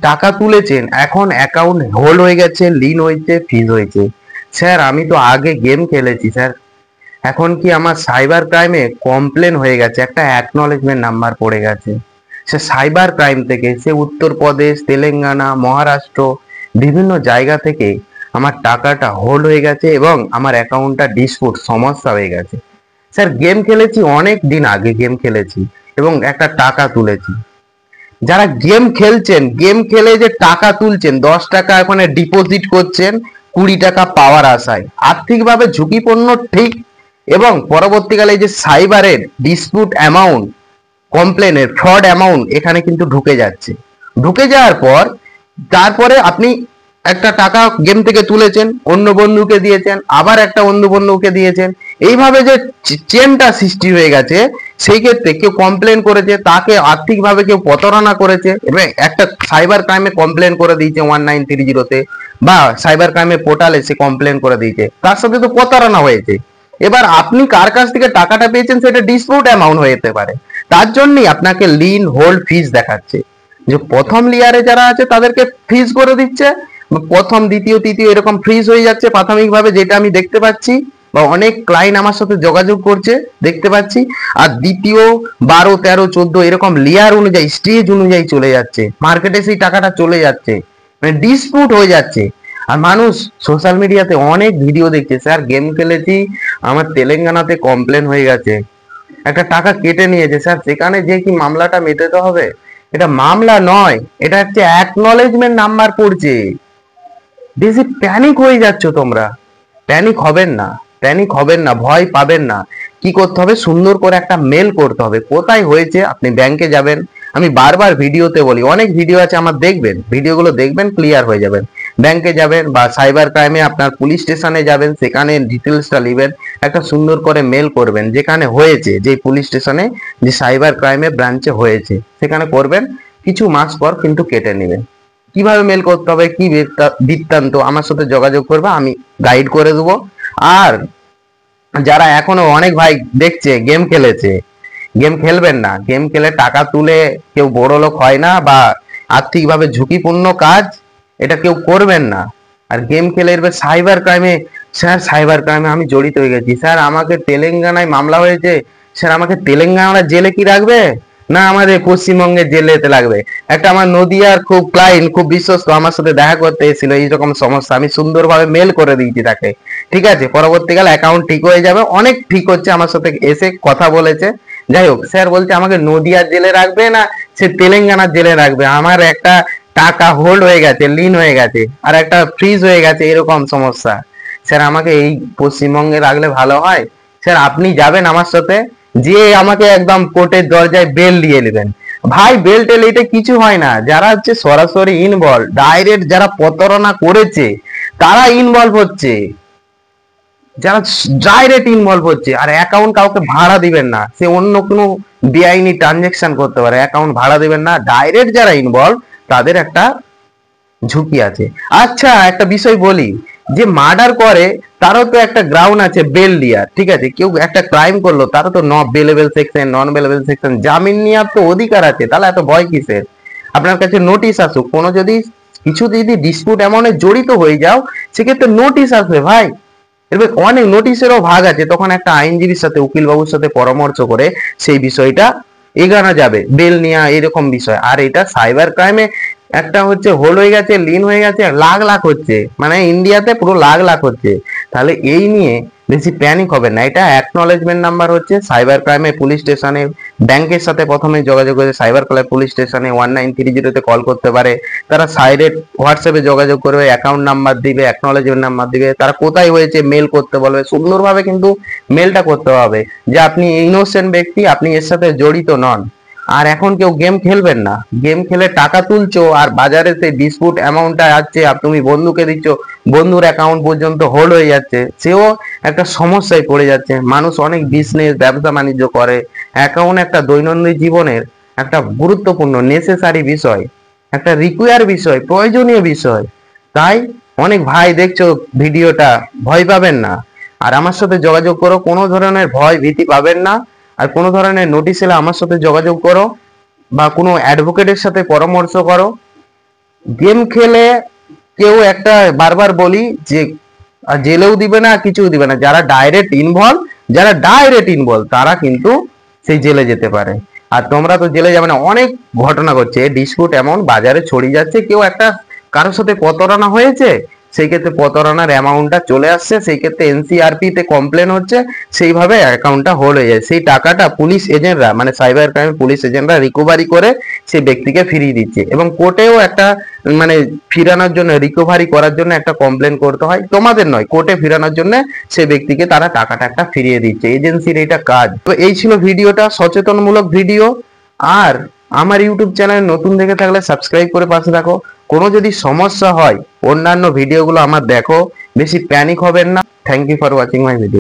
টাকা তুলেছেন, এখন অ্যাকাউন্ট হোল্ড হয়ে গেছে, লিন হয়েছে, ফ্রিজ হয়েছে। স্যার আমি তো আগে গেম খেলেছি স্যার, এখন কি আমার সাইবার ক্রাইমে কমপ্লেন হয়ে গেছে, একটা অ্যাকনলেজমেন্ট নাম্বার পড়ে গেছে। সে সাইবার ক্রাইম থেকে, সে উত্তরপ্রদেশ, তেলেঙ্গানা, মহারাষ্ট্র, বিভিন্ন জায়গা থেকে আমার টাকাটা হোল্ড হয়ে গেছে এবং আমার অ্যাকাউন্টটা ডিসপুট সমস্যা হয়ে গেছে। স্যার গেম খেলেছি, অনেক দিন আগে গেম খেলেছি এবং একটা টাকা তুলেছি। যারা গেম খেলছেন, গেম খেলে যে টাকা তুলছেন, 10 টাকা ওখানে ডিপোজিট করছেন 20 টাকা পাওয়ার আশায়, আর্থিকভাবে ঝুঁকিপূর্ণ ঠিক। এবং পরবর্তীকালে এই যে সাইবারের ডিসপিউট অ্যামাউন্ট, কমপ্লেনের ফ্রড অ্যামাউন্ট এখানে কিন্তু ঢুকে যাচ্ছে। ঢুকে যাওয়ার পর তারপরে আপনি একটা টাকা গেম থেকে তুলেছেন, অন্য বন্ধুকে দিয়েছেন, আবার একটা অন্য বন্ধুকে দিয়েছেন, এইভাবে যে চেনটা সৃষ্টি হয়ে গেছে। সেই ক্ষেত্রে কেউ কমপ্লেন করেছে, তাকে আর্থিকভাবে কেউ প্রতারণা করেছে এবং একটা সাইবার ক্রাইমে কমপ্লেন করে দিয়েছে 1930-তে, বা সাইবার ক্রাইমে পোর্টালে সে কমপ্লেন করে দিয়েছে, তার সাথে তো প্রতারণা হয়েছে। এবার আপনি কার কাছ থেকে টাকাটা পেয়েছেন সেটা ডিসপিউট অ্যামাউন্ট হয়ে যেতে পারে। তার জন্যই আপনাকে লিন, হোল্ড, ফ্রিজ দেখাচ্ছে। যে প্রথম লেয়ারে যারা আছে তাদেরকে ফ্রিজ করে দিচ্ছে, প্রথম, দ্বিতীয়, তৃতীয় এরকম ফ্রিজ হয়ে যাচ্ছে প্রাথমিকভাবে, যেটা আমি দেখতে পাচ্ছি, বা অনেক ক্লায়েন্ট আমার সাথে যোগাযোগ করছে দেখতে পাচ্ছি। আর দ্বিতীয় 12, 13, 14 এরকম লেয়ার অনুযায়ী, স্টেজ অনুযায়ী চলে যাচ্ছে, মার্কেটে সেই টাকাটা চলে যাচ্ছে, মানে ডিসপিউট হয়ে যাচ্ছে। আর মানুষ সোশ্যাল মিডিয়াতে অনেক ভিডিও দেখছে, স্যার গেম খেলেছি, আমার তেলেঙ্গানাতে কমপ্লেন হয়ে গেছে, একটা টাকা কেটে নিয়েছে স্যার, সেখানে যে কি মামলাটা মেটাতে হবে, এটা মামলা নয়, এটা হচ্ছে অ্যাকনলেজমেন্ট নাম্বার পড়ছে। বেশি প্যানিক হয়ে যাচ্ছ তোমরা। প্যানিক হবেন না, প্যানিক হবেন না, ভয় পাবেন না। কি করতে হবে, সুন্দর করে একটা মেল করতে হবে। কোথায় হয়েছে, আপনি ব্যাংকে যাবেন, আমি বারবার ভিডিওতে বলি, অনেক ভিডিও আছে আমার, দেখবেন ভিডিওগুলো, দেখবেন ক্লিয়ার হয়ে যাবেন। ব্যাংকে যাবেন বা সাইবার ক্রাইমে আপনার পুলিশ স্টেশনে যাবেন, সেখানে ডিটেলসটা নেবেন, একটা সুন্দর করে মেল করবেন যেখানে হয়েছে, যে পুলিশ স্টেশনে, যে সাইবার ক্রাইমে ব্রাঞ্চে হয়েছে সেখানে করবেন। কিছু মাস পর কিন্তু কেটে নেবেন। কিভাবে মেল করতে হবে, কি বৃত্তান্ত, আমার সাথে যোগাযোগ করবে, আমি গাইড করে দেবো। আর যারা এখনো অনেক ভাই দেখছে গেম খেলেছে, গেম খেলবেন না। গেম খেলে টাকা তুলে কেউ বড় লোক হয় না, বা আর্থিকভাবে ঝুঁকিপূর্ণ কাজ এটা কেউ করবেন না। আর গেম খেলে এবার সাইবার ক্রাইমে, স্যার সাইবার ক্রাইমে আমি জড়িত হয়ে গেছি স্যার, আমাকে তেলেঙ্গানায় মামলা হয়েছে, স্যার আমাকে তেলেঙ্গানার জেলে কি রাখবে, না আমাদের পশ্চিমবঙ্গের জেলেতে লাগবে। একটা আমার নদিয়ার খুব ক্লায়েন্ট, খুব বিশ্বস্ত, আমার সাথে দেখা করতে এসেছিল, এইরকম সমস্যা, আমি সুন্দরভাবে মেল করে দিয়েছি তাকে। ঠিক আছে, পরবর্তীকালে অ্যাকাউন্ট ঠিক হয়ে যাবে, অনেক ঠিক হচ্ছে, আমার সাথে এসে কথা বলেছে। যাই হোক, স্যার বলছে আমাকে নদিয়ার জেলে রাখবে না সে তেলেঙ্গানার জেলে রাখবে, আমার একটা টাকা হোল্ড হয়ে গেছে, লিন হয়ে গেছে, আর একটা ফ্রিজ হয়ে গেছে, এরকম সমস্যা। স্যার আমাকে এই পশ্চিমবঙ্গে রাখলে ভালো হয়। স্যার আপনি যাবেন আমার সাথে, যে আমাকে একদম কোর্টের দরজায় বেল দিয়ে নেবেন। ভাই বেল টেল এটা কিছু হয় না, যারা হচ্ছে সরাসরি ইনভলভ, ডাইরেক্ট যারা প্রতারণা করেছে তারা ইনভলভ হচ্ছে, যারা ডাইরেক্ট ইনভলভ হচ্ছে। আর অ্যাকাউন্ট কাউকে ভাড়া দিবেন না, সে অন্য কোনো বেআইনি ট্রানজেকশন করতে পারে, অ্যাকাউন্ট ভাড়া দিবেন না। ডাইরেক্ট যারা ইনভলভ তাদের একটা ঝুঁকি আছে। আচ্ছা একটা বিষয় বলি, যে মার্ডার করে তারও তো একটা গ্রাউন্ড আছে বেল নেওয়ার, ঠিক আছে, কেউ একটা ক্রাইম করলো তারও তো বেলেবল সেকশন, নন বেলেবল সেকশন, জামিন নেওয়ার তো অধিকার আছে, তাহলে এত ভয় কিসের? আপনার কাছে নোটিশ আসুক, কোনো যদি কিছু যদি ডিসপিউট অ্যামাউন্টে জড়িত হয়ে যাও, সেক্ষেত্রে নোটিশ আসবে ভাই। এবার অনেক নোটিশেরও ভাগ আছে, তখন একটা আইনজীবীর সাথে, উকিল বাবুর সাথে পরামর্শ করে সেই বিষয়টা এগানো যাবে, বেল নেওয়া এরকম বিষয়। আর এটা সাইবার ক্রাইমে একটা হচ্ছে হোল হয়ে গেছে, লিন হয়ে গেছে, লাখ লাখ হচ্ছে, মানে ইন্ডিয়াতে পুরো লাখ লাখ হচ্ছে। তাহলে এই নিয়ে বেশি প্যানিক হবে না, এটা অ্যাকনলেজমেন্ট নাম্বার হচ্ছে সাইবার ক্রাইমে, পুলিশ স্টেশনে, ব্যাংকের সাথে প্রথমে যোগাযোগ করে সাইবার ক্রাইম পুলিশ স্টেশনে 1930-তে কল করতে পারে, তারা সাইডের হোয়াটসঅ্যাপে যোগাযোগ করবে, অ্যাকাউন্ট নাম্বার দিবে, অ্যাকনলেজমেন্ট নাম্বার দিবে, তারা কোথায় হয়েছে মেল করতে বলবে, সুন্দরভাবে কিন্তু মেলটা করতে হবে যে আপনি ইনোসেন্ট ব্যক্তি, আপনি এর সাথে জড়িত নন। আর এখন কেউ গেম খেলবেন না, গেম খেলে টাকা তুলছো আর বাজারে সেই ডিসপুট অ্যামাউন্টটা আসছে, আর তুমি বন্ধুকে দিচ্ছ, বন্ধুর অ্যাকাউন্ট পর্যন্ত হোল্ড হয়ে যাচ্ছে, সেও একটা সমস্যায় পড়ে যাচ্ছে। মানুষ অনেক বিজনেস, ব্যবসা বাণিজ্য করে, অ্যাকাউন্ট একটা দৈনন্দিন জীবনের একটা গুরুত্বপূর্ণ নেসেসারি বিষয়, একটা রিকোয়ার বিষয়, প্রয়োজনীয় বিষয়। তাই অনেক ভাই দেখছো ভিডিওটা, ভয় পাবেন না, আর আমার সাথে যোগাযোগ করো, কোনো ধরনের ভয় ভীতি পাবেন না। আর কোনো ধরনের নোটিশ এলে আমার সাথে যোগাযোগ করো, বা কোনো অ্যাডভোকেটের সাথে পরামর্শ করো, গেম খেলে কেউ একটা বারবার বলি যে জেলেও দিবে না, কিছু দিবে না, যারা ডাইরেক্ট ইনভলভ তারা কিন্তু সেই জেলে যেতে পারে। আর তোমরা তো জেলে যাবে না, অনেক ঘটনা ঘটছে, ডিসপুট এমন বাজারে ছড়িয়ে যাচ্ছে, কেউ একটা কারোর সাথে প্রতারণা হয়েছে, সেই ক্ষেত্রে প্রতারণার অ্যামাউন্টটা চলে আসছে, সেই ক্ষেত্রে এনসিআরপি তে কমপ্লেন হচ্ছে, সেইভাবে অ্যাকাউন্টটা হোল্ড হয়ে যায়, সেই টাকাটা পুলিশ এজেন্টরা মানে সাইবার ক্রাইম পুলিশ এজেন্টরা রিকভারি করে সেই ব্যক্তিকে ফিরিয়ে দিচ্ছে। এবং কোর্টেও একটা মানে ফিরানোর জন্য, রিকভারি করার জন্য একটা কমপ্লেন করতে হয়, তোমাদের নয়, কোর্টে ফিরানোর জন্য সেই ব্যক্তিকে তারা টাকাটা একটা ফিরিয়ে দিচ্ছে, এজেন্সির এটা কাজ। তো এই ছিল ভিডিওটা, সচেতনমূলক ভিডিও। আর আমার ইউটিউব চ্যানেল নতুন দেখে থাকলে সাবস্ক্রাইব করে পাশে থাকো। কোনো যদি সমস্যা হয় অন্যান্য ভিডিওগুলো আমার দেখো, বেশি প্যানিক হবেন না। Thank you for watching my video.